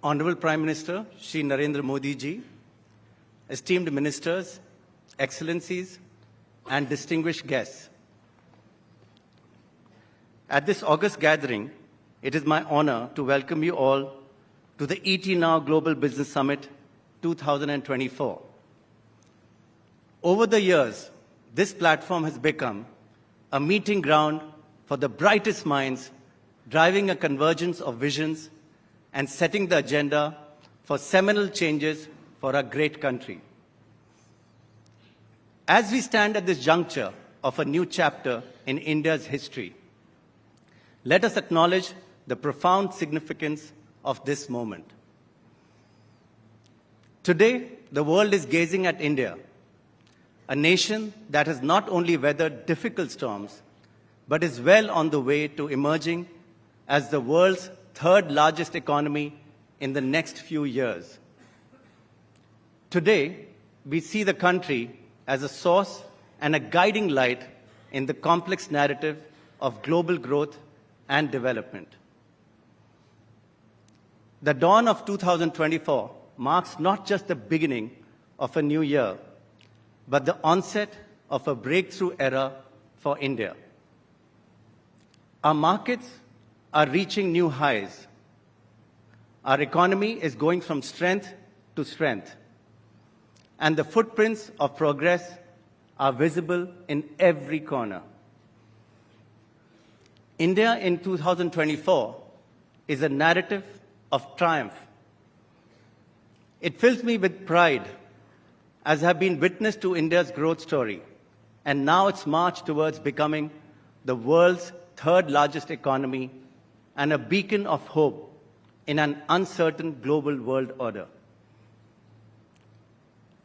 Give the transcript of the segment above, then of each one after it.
Honorable Prime Minister Shri Narendra Modi ji, esteemed ministers, excellencies, and distinguished guests. At this August gathering, it is my honor to welcome you all to the ET Now Global Business Summit 2024. Over the years, this platform has become a meeting ground for the brightest minds, driving a convergence of visions and setting the agenda for seminal changes for our great country. As we stand at this juncture of a new chapter in India's history, let us acknowledge the profound significance of this moment. Today, the world is gazing at India, a nation that has not only weathered difficult storms, but is well on the way to emerging as the world's third largest economy in the next few years. Today, we see the country as a source and a guiding light in the complex narrative of global growth and development. The dawn of 2024 marks not just the beginning of a new year, but the onset of a breakthrough era for India. Our markets are reaching new highs. Our economy is going from strength to strength, and the footprints of progress are visible in every corner. India in 2024 is a narrative of triumph. It fills me with pride as I have been witness to India's growth story and now its march towards becoming the world's third largest economy and a beacon of hope in an uncertain global world order.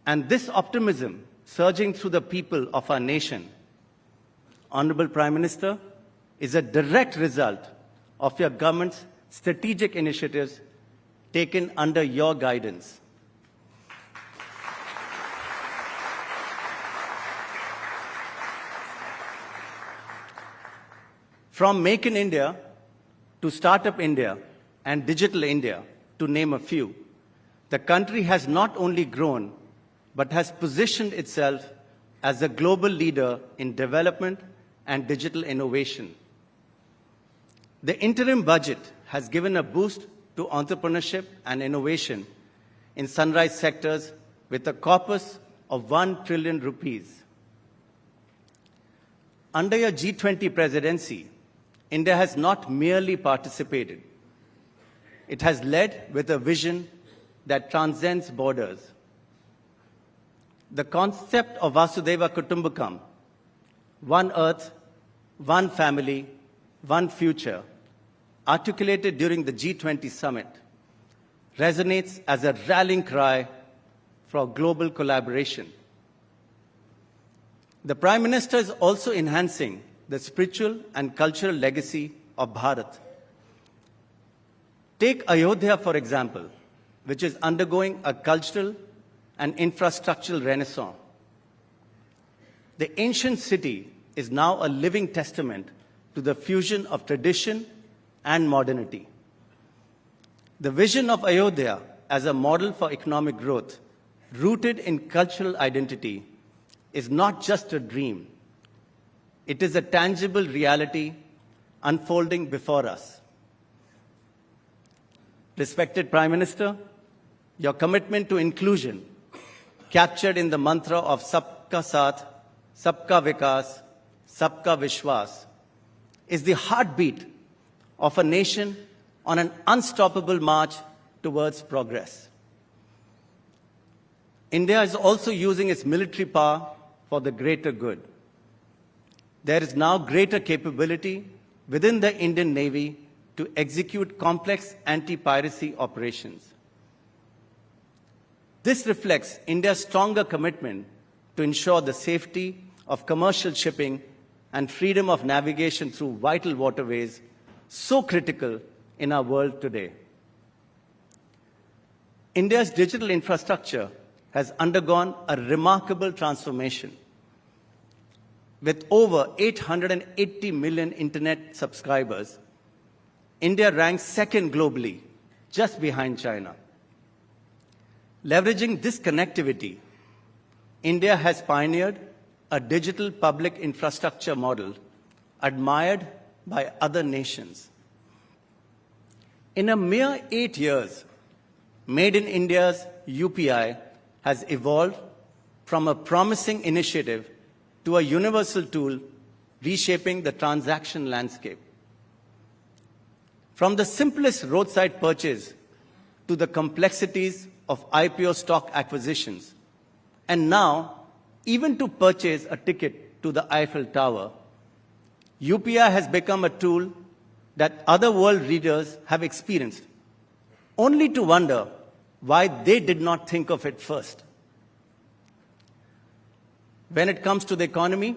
And this optimism surging through the people of our nation, Honorable Prime Minister, is a direct result of your government's strategic initiatives taken under your guidance. From Make in India to Startup India and Digital India, to name a few, the country has not only grown, but has positioned itself as a global leader in development and digital innovation. The interim budget has given a boost to entrepreneurship and innovation in sunrise sectors with a corpus of 1 trillion rupees. Under your G20 presidency, India has not merely participated. It has led with a vision that transcends borders. The concept of Vasudhaiva Kutumbakam, one earth, one family, one future, articulated during the G20 summit, resonates as a rallying cry for global collaboration. The Prime Minister is also enhancing the spiritual and cultural legacy of Bharat. Take Ayodhya, for example, which is undergoing a cultural and infrastructural renaissance. The ancient city is now a living testament to the fusion of tradition and modernity. The vision of Ayodhya as a model for economic growth, rooted in cultural identity, is not just a dream. It is a tangible reality unfolding before us. Respected Prime Minister, your commitment to inclusion, captured in the mantra of Sabka Saath, Sabka Vikas, Sabka Vishwas, is the heartbeat of a nation on an unstoppable march towards progress. India is also using its military power for the greater good. There is now greater capability within the Indian Navy to execute complex anti-piracy operations. This reflects India's stronger commitment to ensure the safety of commercial shipping and freedom of navigation through vital waterways, so critical in our world today. India's digital infrastructure has undergone a remarkable transformation. With over 880 million internet subscribers, India ranks second globally just behind China. Leveraging this connectivity, India has pioneered a digital public infrastructure model admired by other nations. In a mere 8 years, Made in India's UPI has evolved from a promising initiative to a universal tool reshaping the transaction landscape. From the simplest roadside purchase to the complexities of IPO stock acquisitions, and now even to purchase a ticket to the Eiffel Tower, UPI has become a tool that other world leaders have experienced, only to wonder why they did not think of it first. When it comes to the economy,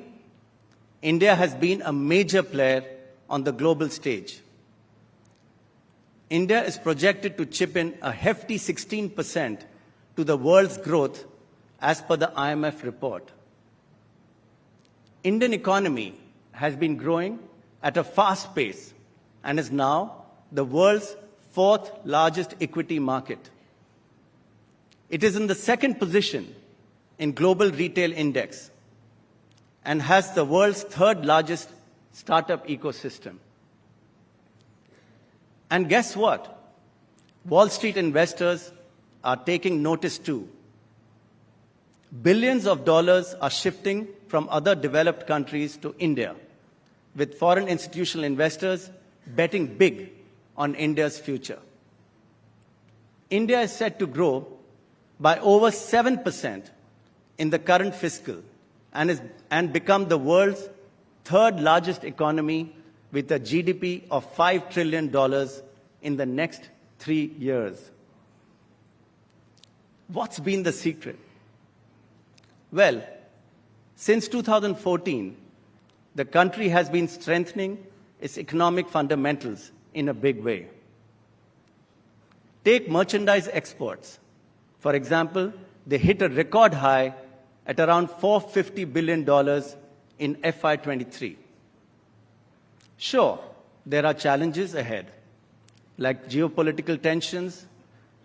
India has been a major player on the global stage. India is projected to chip in a hefty 16% to the world's growth as per the IMF report. Indian economy has been growing at a fast pace and is now the world's fourth largest equity market. It is in the second position in Global Retail Index and has the world's third largest startup ecosystem. And guess what? Wall Street investors are taking notice too. Billions of dollars are shifting from other developed countries to India, with foreign institutional investors betting big on India's future. India is set to grow by over 7% in the current fiscal and become the world's third largest economy with a GDP of $5 trillion in the next 3 years. What's been the secret? Well, since 2014, the country has been strengthening its economic fundamentals in a big way. Take merchandise exports. For example, they hit a record high at around $450 billion in FY23. Sure, there are challenges ahead, like geopolitical tensions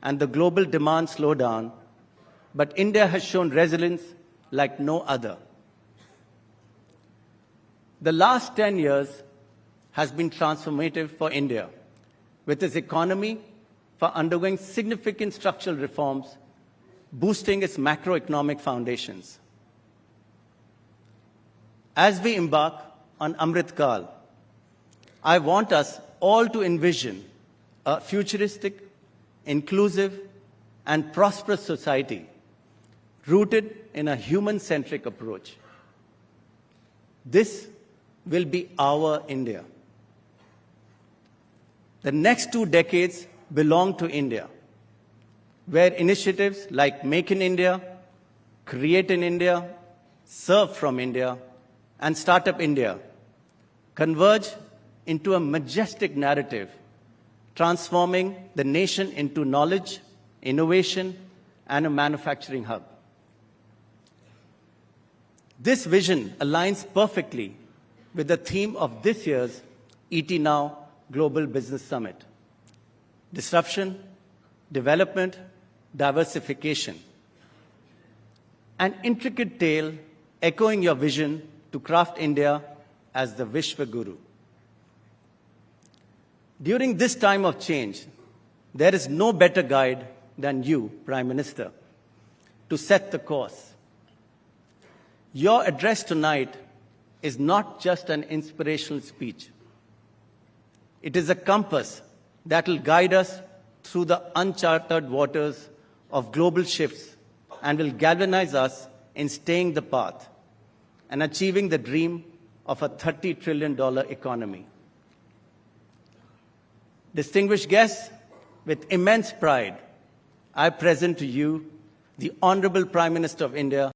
and the global demand slowdown, but India has shown resilience like no other. The last 10 years has been transformative for India, with its economy undergoing significant structural reforms, boosting its macroeconomic foundations. As we embark on Amrit Kaal, I want us all to envision a futuristic, inclusive, and prosperous society rooted in a human-centric approach. This will be our India. The next 2 decades belong to India, where initiatives like Make in India, Create in India, Serve from India, and Startup India converge into a majestic narrative, transforming the nation into knowledge, innovation, and a manufacturing hub. This vision aligns perfectly with the theme of this year's ET Now Global Business Summit: disruption, development, diversification. An intricate tale echoing your vision to craft India as the Vishwa Guru. During this time of change, there is no better guide than you, Prime Minister, to set the course. Your address tonight is not just an inspirational speech. It is a compass that will guide us through the uncharted waters of global shifts and will galvanize us in staying the path and achieving the dream of a $30 trillion economy. Distinguished guests, with immense pride, I present to you the Honorable Prime Minister of India,